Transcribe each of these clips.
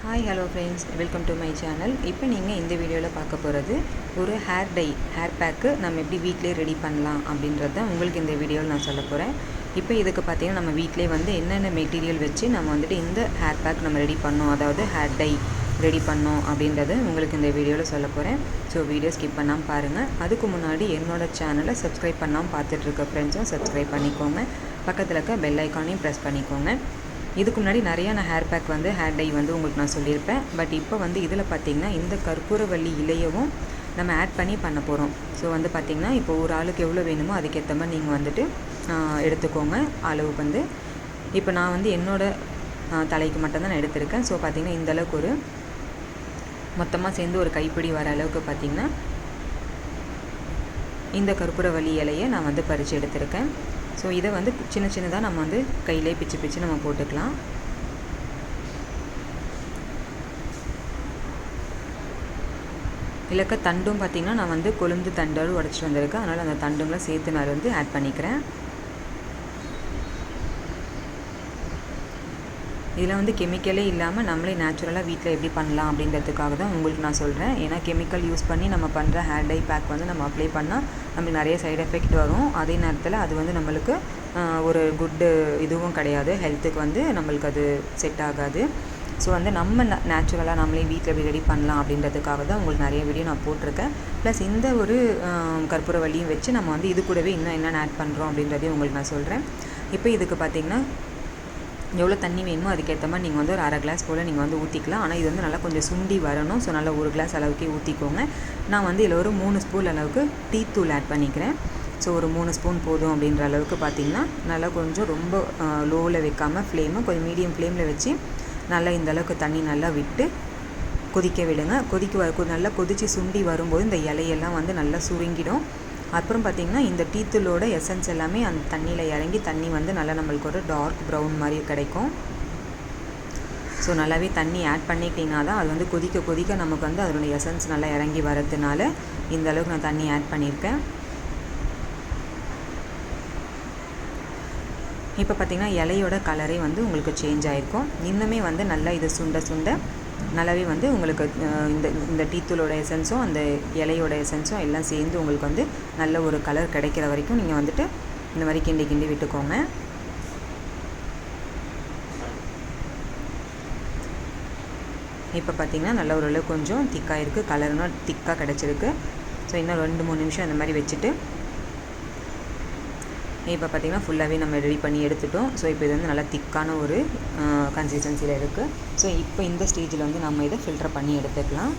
Hi hello friends, welcome to my channel. இப்போ நீங்கள் இந்த வீடியோவில் பார்க்க போகிறது ஒரு ஹேர் பேக்கு நம்ம எப்படி வீட்டிலே ரெடி பண்ணலாம் அப்படின்றத உங்களுக்கு இந்த வீடியோவில் நான் சொல்ல போகிறேன். இப்போ இதுக்கு பார்த்தீங்கன்னா நம்ம வீட்டிலே என்னென்ன மெட்டீரியல் வச்சு நம்ம இந்த ஹேர் பேக் நம்ம ரெடி பண்ணோம், அதாவது ஹேர் டை ரெடி பண்ணோம் அப்படின்றத உங்களுக்கு இந்த வீடியோவில் சொல்ல போகிறேன். ஸோ வீடியோ ஸ்கிப் பண்ணாமல் பாருங்கள். அதுக்கு முன்னாடி என்னோடய சேனலை சப்ஸ்கிரைப் பண்ணாமல் பார்த்துட்ருக்க ஃப்ரெண்ட்ஸும் சப்ஸ்கிரைப் பண்ணிக்கோங்க. பக்கத்தில் இருக்க பெல் ஐக்கானையும் ப்ரெஸ் பண்ணிக்கோங்க. இதுக்கு முன்னாடி நிறையா நான் ஹேர் பேக் ஹேர் டை உங்களுக்கு நான் சொல்லியிருப்பேன். பட் இப்போ இதில் பார்த்திங்கன்னா இந்த கற்பூரவள்ளி இலையவும் நம்ம ஆட் பண்ணி பண்ண போகிறோம். ஸோ பார்த்திங்கன்னா இப்போ ஒரு ஆளுக்கு எவ்வளோ வேணுமோ அதுக்கேற்ற மாதிரி நீங்கள் எடுத்துக்கோங்க. அளவு இப்போ நான் என்னோடய தலைக்கு மட்டும்தான் நான் எடுத்திருக்கேன். ஸோ பார்த்திங்கன்னா இந்தளவுக்கு ஒரு மொத்தமாக சேர்ந்து ஒரு கைப்பிடி வர அளவுக்கு பார்த்திங்கன்னா இந்த கற்பூரவள்ளி இலையை நான் பறித்து எடுத்திருக்கேன். ஸோ இதை சின்ன சின்னதாக நம்ம கையிலே பிச்சு நம்ம போட்டுக்கலாம். இலக்க தண்டும் பார்த்திங்கன்னா நான் கொழுந்து தண்டோடு உடச்சிட்டு வந்திருக்கேன். அதனால் அந்த தண்டுங்களை சேர்த்து நான் ஆட் பண்ணிக்கிறேன். இதில் கெமிக்கலே இல்லாமல் நம்மளே நேச்சுரலாக வீட்டில் எப்படி பண்ணலாம் அப்படின்றதுக்காக தான் உங்களுக்கு நான் சொல்கிறேன். ஏன்னா கெமிக்கல் யூஸ் பண்ணி நம்ம பண்ணுற ஹேர் டை பேக் நம்ம அப்ளை பண்ணால் நம்மளுக்கு நிறைய சைடு எஃபெக்ட் வரும். அதே நேரத்தில் அது நம்மளுக்கு ஒரு குட்டு இதுவும் கிடையாது. ஹெல்த்துக்கு நம்மளுக்கு அது செட் ஆகாது. ஸோ நம்ம நேச்சுரலாக நம்மளே வீட்டில் எப்படி ரெடி பண்ணலாம் அப்படின்றதுக்காக தான் உங்களுக்கு நிறைய வீடியோ நான் போட்டிருக்கேன். ப்ளஸ் இந்த ஒரு கற்பூரவள்ளியும் வச்சு நம்ம இது கூடவே இன்னும் என்னென்ன ஆட் பண்ணுறோம் அப்படின்றதையும் உங்களுக்கு நான் சொல்கிறேன். இப்போ இதுக்கு பார்த்திங்கன்னா எவ்வளோ தண்ணி வேணுமோ அதுக்கேற்ற மாதிரி நீங்கள் ஒரு அரை கிளாஸ் போல் நீங்கள் ஊற்றிக்கலாம். ஆனால் இது நல்லா கொஞ்சம் சுண்டி வரணும். ஸோ நல்லா ஒரு கிளாஸ் அளவுக்கே ஊற்றிக்கோங்க. நான் இதில் ஒரு 3 ஸ்பூன் அளவுக்கு டீ தூள் ஆட் பண்ணிக்கிறேன். ஸோ ஒரு 3 ஸ்பூன் போதும் அப்படின்ற அளவுக்கு பார்த்திங்கன்னா நல்லா கொஞ்சம் ரொம்ப லோவில் வைக்காமல் ஃப்ளேமை கொஞ்சம் மீடியம் ஃப்ளேமில் வச்சு நல்லா இந்தளவுக்கு தண்ணி நல்லா விட்டு கொதிக்க விடுங்க. நல்லா கொதித்து சுண்டி வரும்போது இந்த இலையெல்லாம் நல்லா சுருங்கிடும். அப்புறம் பார்த்திங்கன்னா இந்த டீத்தூளோட எசன்ஸ் எல்லாமே அந்த தண்ணியில் இறங்கி தண்ணி நல்லா நம்மளுக்கு ஒரு டார்க் ப்ரௌன் மாதிரி கிடைக்கும். ஸோ நல்லாவே தண்ணி ஆட் பண்ணிக்கிட்டிங்கன்னா தான் அது கொதிக்க நமக்கு அதனுடைய எசன்ஸ் நல்லா இறங்கி வரதுனால இந்த அளவுக்கு நான் தண்ணி ஆட் பண்ணியிருக்கேன். இப்போ பார்த்திங்கன்னா இலையோட கலரே உங்களுக்கு சேஞ்ச் ஆகிருக்கும். இன்னுமே நல்லா இது சுண்ட நல்லாவே உங்களுக்கு இந்த டீத்தூளோட எசன்ஸும் அந்த இலையோட எசன்ஸும் எல்லாம் சேர்ந்து உங்களுக்கு நல்ல ஒரு கலர் கிடைக்கிற வரைக்கும் நீங்கள் இந்த மாதிரி கிண்டி விட்டுக்கோங்க. இப்போ பார்த்திங்கன்னா நல்ல ஓரளவு கொஞ்சம் திக்காக இருக்குது. கலர்னால் திக்காக கிடச்சிருக்கு. ஸோ இன்னும் 2-3 நிமிஷம் அந்த மாதிரி வச்சுட்டு இப்போ பார்த்திங்கன்னா ஃபுல்லாகவே நம்ம ரெடி பண்ணி எடுத்துட்டோம். ஸோ இப்போ இது நல்லா திக்கான ஒரு கன்சிஸ்டன்சியில் இருக்குது. ஸோ இப்போ இந்த ஸ்டேஜில் நம்ம இதை ஃபில்டர் பண்ணி எடுத்துக்கலாம்.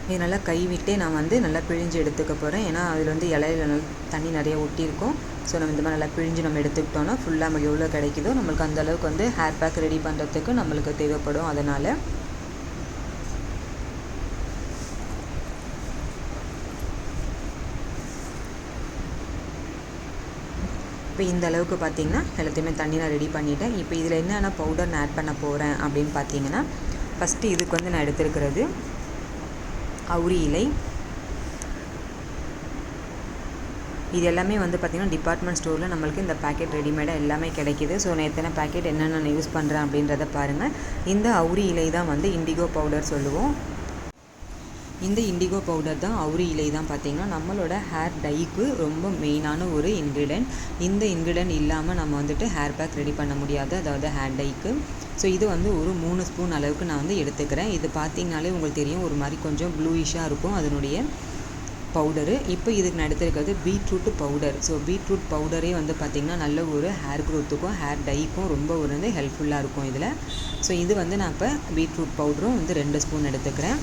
இது நல்லா கைவிட்டே நான் நல்லா பிழிஞ்சு எடுத்துக்க போகிறேன். ஏன்னா அதில் இலையில தண்ணி நிறைய ஒட்டியிருக்கும். ஸோ நம்ம இந்த மாதிரி நல்லா பிழிஞ்சு நம்ம எடுத்துக்கிட்டோன்னா ஃபுல்லாக நமக்கு எவ்வளோ கிடைக்குதோ நம்மளுக்கு அந்தளவுக்கு ஹேர் பேக் ரெடி பண்ணுறதுக்கு நம்மளுக்கு தேவைப்படும். அதனால் இப்போ இந்த அளவுக்கு பார்த்திங்கன்னா எல்லாத்தையுமே தண்ணி நான் ரெடி பண்ணிவிட்டேன். இப்போ இதில் என்னென்ன பவுடர் நான் ஆட் பண்ண போகிறேன் அப்படின்னு பார்த்தீங்கன்னா, ஃபஸ்ட்டு இதுக்கு நான் எடுத்துருக்கிறது அவுரி இலை. இது எல்லாமே பார்த்திங்கன்னா டிபார்ட்மெண்ட் ஸ்டோரில் நம்மளுக்கு இந்த பேக்கெட் ரெடிமேடாக எல்லாமே கிடைக்கிது. ஸோ நான் எத்தனை பேக்கெட் என்னென்ன நான் யூஸ் பண்ணுறேன் அப்படின்றத பாருங்கள். இந்த அவுரி இலை தான் இண்டிகோ பவுடர் சொல்லுவோம். இந்த இண்டிகோ பவுடர் தான் அவுரி இலை தான் பார்த்திங்கன்னா நம்மளோட ஹேர் டைக்கு ரொம்ப மெயினான ஒரு இன்க்ரீடியன்ட். இந்த இன்க்ரீடியன்ட் இல்லாமல் நம்ம ஹேர் பேக் ரெடி பண்ண முடியாது, அதாவது ஹேர் டைக்கு. ஸோ இது ஒரு 3 ஸ்பூன் அளவுக்கு நான் எடுத்துக்கிறேன். இது பார்த்திங்கனாலே உங்களுக்கு தெரியும், ஒரு மாதிரி கொஞ்சம் ப்ளூயிஷாக இருக்கும் அதனுடைய பவுடரு. இப்போ இதுக்கு நான் எடுத்துருக்கிறது பீட்ரூட் பவுடர். ஸோ பீட்ரூட் பவுடரே பார்த்திங்கன்னா நல்ல ஒரு ஹேர் க்ரோத்துக்கும் ஹேர் டைக்கும் ரொம்ப ஒரு ஹெல்ப்ஃபுல்லாக இருக்கும் இதில். ஸோ இது நான் இப்போ பீட்ரூட் பவுடரும் 2 ஸ்பூன் எடுத்துக்கிறேன்.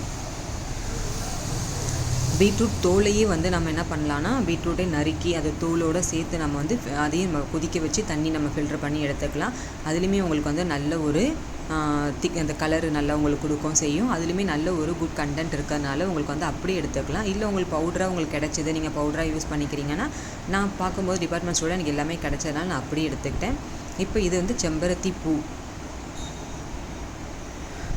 பீட்ரூட் தோலையே நம்ம என்ன பண்ணலான்னா, பீட்ரூட்டை நறுக்கி அதை தோலோடு சேர்த்து நம்ம அதையும் கொதிக்க வச்சு தண்ணி நம்ம ஃபில்டர் பண்ணி எடுத்துக்கலாம். அதுலேயுமே உங்களுக்கு நல்ல ஒரு அந்த கலரு நல்லா உங்களுக்கு கொடுக்கும் செய்யும். அதுலேயுமே நல்ல ஒரு குட் கண்டென்ட் இருக்கிறதுனால உங்களுக்கு அப்படியே எடுத்துக்கலாம். இல்லை உங்களுக்கு பவுடராக உங்களுக்கு கிடச்சிது, நீங்கள் பவுடராக யூஸ் பண்ணிக்கிறீங்கன்னா, நான் பார்க்கும்போது டிபார்ட்மெண்ட் ஸ்டோரில் எனக்கு எல்லாமே கிடச்சதுனால நான் அப்படியே எடுத்துக்கிட்டேன். இப்போ இது செம்பருத்தி பூ.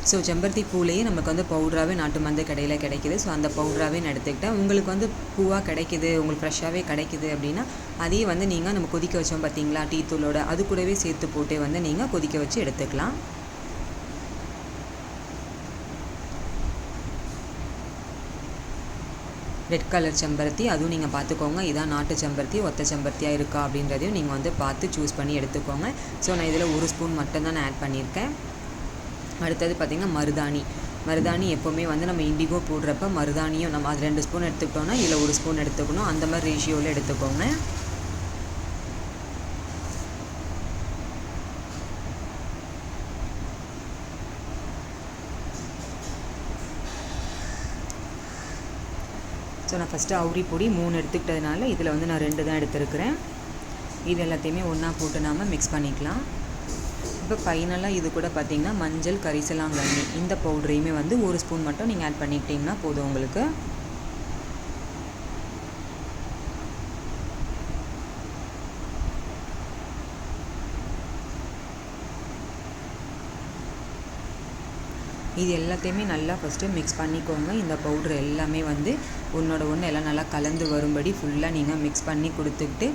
ஸோ செம்பருத்தி பூலேயே நமக்கு வந்து பவுடராகவே நாட்டு மருந்து கடையில் கிடைக்கிது. ஸோ அந்த பவுடராகவே நான் எடுத்துக்கிட்டேன். உங்களுக்கு வந்து பூவாக கிடைக்கிது, உங்களுக்கு ஃப்ரெஷ்ஷாகவே கிடைக்கிது அப்படின்னா அதையே வந்து நீங்கள் நம்ம கொதிக்க வச்சோம் பார்த்தீங்களா டீ தூளோட, அது கூடவே சேர்த்து போட்டு வந்து நீங்கள் கொதிக்க வச்சு எடுத்துக்கலாம். ரெட் கலர் செம்பருத்தி, அதுவும் நீங்கள் பார்த்துக்கோங்க. இதான் நாட்டு செம்பருத்தி, ஒத்த செம்பருத்தியாக இருக்கா அப்படின்றதையும் நீங்கள் வந்து பார்த்து சூஸ் பண்ணி எடுத்துக்கோங்க. ஸோ நான் இதில் 1 ஸ்பூன் மட்டும்தான் நான் ஆட் பண்ணியிருக்கேன். அடுத்தது பார்த்திங்கன்னா மருதாணி எப்போவுமே வந்து நம்ம இண்டிகோ போடுறப்ப மருதாணியும் நம்ம அது 2 ஸ்பூன் எடுத்துக்கிட்டோன்னா இதில் 1 ஸ்பூன் எடுத்துக்கணும். அந்த மாதிரி ரேஷியோவில் எடுத்துக்கோங்க. ஸோ நான் ஃபஸ்ட்டு அவுரி பொடி 3 எடுத்துக்கிட்டதுனால இதில் வந்து நான் 2 தான் எடுத்துருக்கிறேன். இது எல்லாத்தையுமே ஒன்றா போட்டு நாம் மிக்ஸ் பண்ணிக்கலாம். இப்போ ஃபைனலாக இது கூட பார்த்திங்கன்னா மஞ்சள் கரிசலாங்கண்ணி இந்த பவுடரையுமே வந்து 1 ஸ்பூன் மட்டும் நீங்கள் ஆட் பண்ணிக்கிட்டிங்கன்னா போதும் உங்களுக்கு. இது எல்லாத்தையுமே நல்லா ஃபஸ்ட்டு மிக்ஸ் பண்ணிக்கோங்க. இந்த பவுட்ரு எல்லாமே வந்து ஒன்றோட ஒன்று எல்லாம் நல்லா கலந்து வரும்படி ஃபுல்லாக நீங்கள் மிக்ஸ் பண்ணி கொடுத்துக்கிட்டு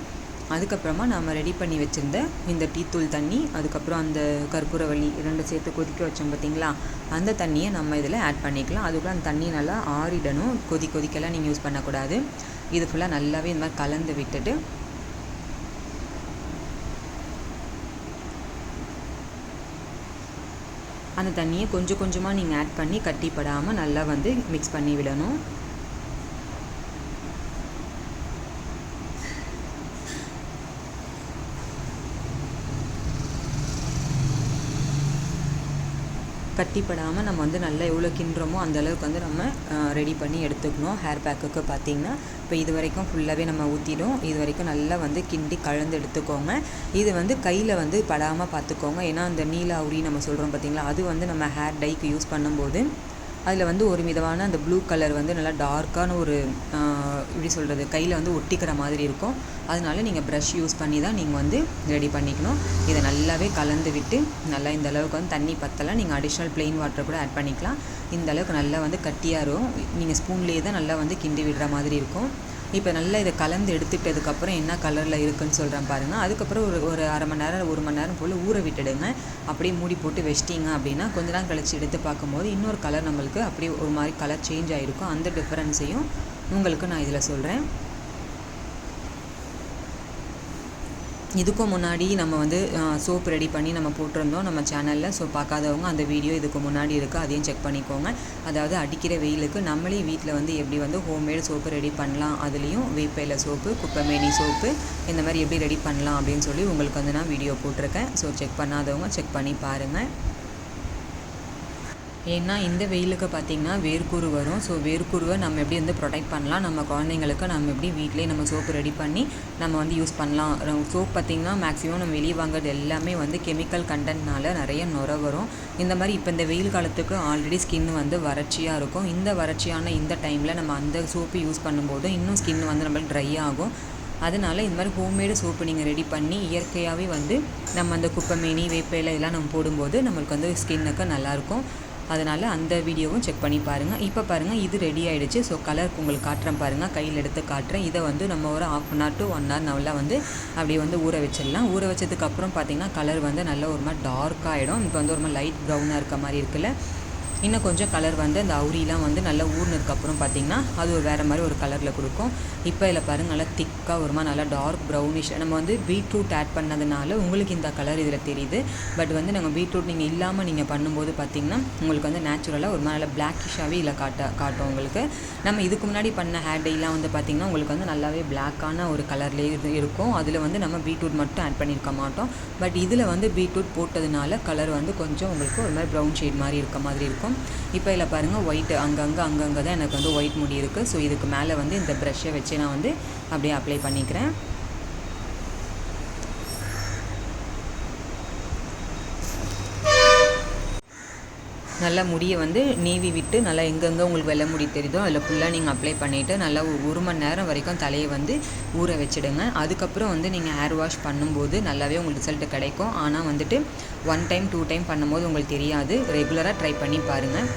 அதுக்கப்புறமா நம்ம ரெடி பண்ணி வச்சுருந்த இந்த டீத்தூள் தண்ணி, அதுக்கப்புறம் அந்த கற்பூரவள்ளி 2 சேர்த்து கொதிக்க வச்சோம் பார்த்திங்களா, அந்த தண்ணியை நம்ம இதில் ஆட் பண்ணிக்கலாம். அதுக்குள்ள அந்த தண்ணி நல்லா ஆறிடணும். கொதிக்கலாம் நீங்கள் யூஸ் பண்ணக்கூடாது. இது ஃபுல்லாக நல்லாவே இந்த மாதிரி கலந்து விட்டுட்டு அந்த தண்ணியை கொஞ்சம் கொஞ்சமாக நீங்கள் ஆட் பண்ணி கட்டிப்படாமல் நல்லா வந்து மிக்ஸ் பண்ணி விடணும். கட்டிப்படாமல் நம்ம வந்து நல்லா எவ்வளோ கிண்டுறோமோ அந்தளவுக்கு வந்து நம்ம ரெடி பண்ணி எடுத்துக்கணும். ஹேர் பேக்குக்கு பார்த்திங்கன்னா இப்போ இது வரைக்கும் ஃபுல்லாகவே நம்ம ஊற்றிடும். இது வரைக்கும் நல்லா வந்து கிண்டி கலந்து எடுத்துக்கோங்க. இது வந்து கையில் வந்து படாமல் பார்த்துக்கோங்க. ஏன்னா அந்த நீல அவுரி நம்ம சொல்கிறோம் பார்த்திங்களா, அது வந்து நம்ம ஹேர் டைக்கு யூஸ் பண்ணும்போது அதில் வந்து ஒரு விதமான அந்த ப்ளூ கலர் வந்து நல்லா டார்க்கான ஒரு எப்படி சொல்கிறது கையில் வந்து ஒட்டிக்கிற மாதிரி இருக்கும். அதனால நீங்கள் ப்ரஷ் யூஸ் பண்ணி தான் நீங்கள் வந்து ரெடி பண்ணிக்கணும். இதை நல்லாவே கலந்து விட்டு நல்லா இந்த அளவுக்கு வந்து தண்ணி பத்தலாம், நீங்கள் அடிஷ்னல் ப்ளெயின் வாட்டர் கூட ஆட் பண்ணிக்கலாம். இந்த அளவுக்கு நல்லா வந்து கட்டியாக இருக்கும். நீங்கள் ஸ்பூன்லேயே தான் நல்லா வந்து கிண்டி விடுற மாதிரி இருக்கும். இப்போ நல்லா இதை கலந்து எடுத்துக்கிட்டதுக்கப்புறம் என்ன கலரில் இருக்குதுன்னு சொல்கிறேன் பாருங்கள். அதுக்கப்புறம் ஒரு அரை மணி நேரம் 1 மணி நேரம் போல் ஊற விட்டுடுங்க. அப்படியே மூடி போட்டு வச்சிட்டிங்க அப்படின்னா கொஞ்ச நேரம் கழித்து எடுத்து பார்க்கும்போது இன்னொரு கலர் நம்மளுக்கு அப்படியே ஒரு மாதிரி கலர் சேஞ்ச் ஆகிருக்கும். அந்த டிஃப்ரென்ஸையும் உங்களுக்கு நான் இதில் சொல்கிறேன். இதுக்கும் முன்னாடி நம்ம வந்து சோப் ரெடி பண்ணி நம்ம போட்டிருந்தோம் நம்ம சேனலில். ஸோ பார்க்காதவங்க அந்த வீடியோ இதுக்கு முன்னாடி இருக்குது, அதையும் செக் பண்ணிக்கோங்க. அதாவது அடிக்கிற வெயிலுக்கு நம்மளே வீட்டில் வந்து எப்படி வந்து ஹோம்மேட் சோப்பு ரெடி பண்ணலாம், அதுலேயும் வேப்பையில சோப்பு, குப்பைமேனி சோப்பு இந்த மாதிரி எப்படி ரெடி பண்ணலாம் அப்படின்னு சொல்லி உங்களுக்கு வந்து நான் வீடியோ போட்டிருக்கேன். ஸோ செக் பண்ணாதவங்க செக் பண்ணி பாருங்கள். ஏன்னா இந்த வெயிலுக்கு பார்த்திங்கன்னா வேர்க்குரு வரும். ஸோ வேர்க்குருவை நம்ம எப்படி வந்து ப்ரொடெக்ட் பண்ணலாம், நம்ம குழந்தைங்களுக்கு நம்ம எப்படி வீட்டிலே நம்ம சோப்பு ரெடி பண்ணி நம்ம வந்து யூஸ் பண்ணலாம். சோப் பார்த்திங்கன்னா மேக்ஸிமம் நம்ம வெளியே வாங்குறது எல்லாமே வந்து கெமிக்கல் கண்டென்ட்னால நிறைய நுர வரும். இந்த மாதிரி இப்போ இந்த வெயில் காலத்துக்கு ஆல்ரெடி ஸ்கின் வந்து வறட்சியாக இருக்கும். இந்த வறட்சியான இந்த டைமில் நம்ம அந்த சோப்பு யூஸ் பண்ணும்போது இன்னும் ஸ்கின் வந்து நம்மளுக்கு ட்ரை ஆகும். அதனால் இந்த மாதிரி ஹோம்மேடு சோப்பு நீங்கள் ரெடி பண்ணி இயற்கையாகவே வந்து நம்ம அந்த குப்பைமேனி வேப்பையில இதெல்லாம் நம்ம போடும்போது நம்மளுக்கு வந்து ஸ்கின்னுக்கு நல்லாயிருக்கும். அதனால் அந்த வீடியோவும் செக் பண்ணி பாருங்கள். இப்போ பாருங்கள் இது ரெடி ஆகிடுச்சு. ஸோ கலர் உங்களுக்கு காட்டுறேன் பாருங்கள், கையில் எடுத்து காட்டுறேன். இதை வந்து நம்ம ஒரு 1/2 hour to 1 hour நல்லா வந்து அப்படியே வந்து ஊற வச்சிடலாம். ஊற வச்சதுக்கப்புறம் பார்த்திங்கன்னா கலர் வந்து நல்லா ஒரு மாதிரி டார்க் ஆகிடும். இப்போ வந்து ஒரு மாதிரி லைட் ப்ரௌனாக இருக்க மாதிரி இருக்குல்ல. இன்னும் கொஞ்சம் கலர் வந்து அந்த அவுரிலாம் வந்து நல்லா ஊறினதுக்கப்புறம் பார்த்திங்கன்னா அது ஒரு வேறு மாதிரி ஒரு கலரில் கொடுக்கும். இப்போ இதில் பாருங்கள் நல்லா திக்காக ஒரு மாதிரி நல்லா டார்க் ப்ரௌனிஷ். நம்ம வந்து பீட்ரூட் ஆட் பண்ணதுனால உங்களுக்கு இந்த கலர் இதில் தெரியுது. பட் வந்து நாங்கள் பீட்ரூட் நீங்கள் இல்லாமல் நீங்கள் பண்ணும்போது பார்த்திங்கன்னா உங்களுக்கு வந்து நேச்சுரலாக ஒரு மாதிரி நல்லா பிளாக்கிஷாகவே இதில் காட்டும் உங்களுக்கு. நம்ம இதுக்கு முன்னாடி பண்ண ஹேர் டைலாம் வந்து பார்த்திங்கன்னா உங்களுக்கு வந்து நல்லாவே பிளாக்கான ஒரு கலர்லேயே இருக்கும். அதில் வந்து நம்ம பீட்ரூட் மட்டும் ஆட் பண்ணியிருக்க மாட்டோம். பட் இதில் வந்து பீட்ரூட் போட்டதுனால கலர் வந்து கொஞ்சம் உங்களுக்கு ஒரு மாதிரி ப்ரௌன் ஷேட் மாதிரி இருக்க மாதிரி இருக்கும். இப்போ இதில் பாருங்கள் ஒயிட் அங்கங்கே தான் எனக்கு வந்து ஒயிட் முடி இருக்குது. ஸோ இதுக்கு மேலே வந்து இந்த ப்ரஷ்ஷை வச்சு நான் வந்து அப்படியே அப்ளை பண்ணிக்கிறேன். நல்லா முடியை வந்து நீவி விட்டு நல்லா எங்கெங்கே உங்களுக்கு வெள்ளை முடி தெரியுதோ அதில் ஃபுல்லாக நீங்கள் அப்ளை பண்ணிவிட்டு நல்லா 1 மணி நேரம் வரைக்கும் தலையை வந்து ஊற வச்சுடுங்க. அதுக்கப்புறம் வந்து நீங்கள் ஹேர் வாஷ் பண்ணும்போது நல்லாவே உங்களுக்கு ரிசல்ட் கிடைக்கும். ஆனால் வந்துட்டு 1 டைம் 2 டைம் பண்ணும்போது உங்களுக்கு தெரியாது. ரெகுலராக ட்ரை பண்ணி பாருங்கள்.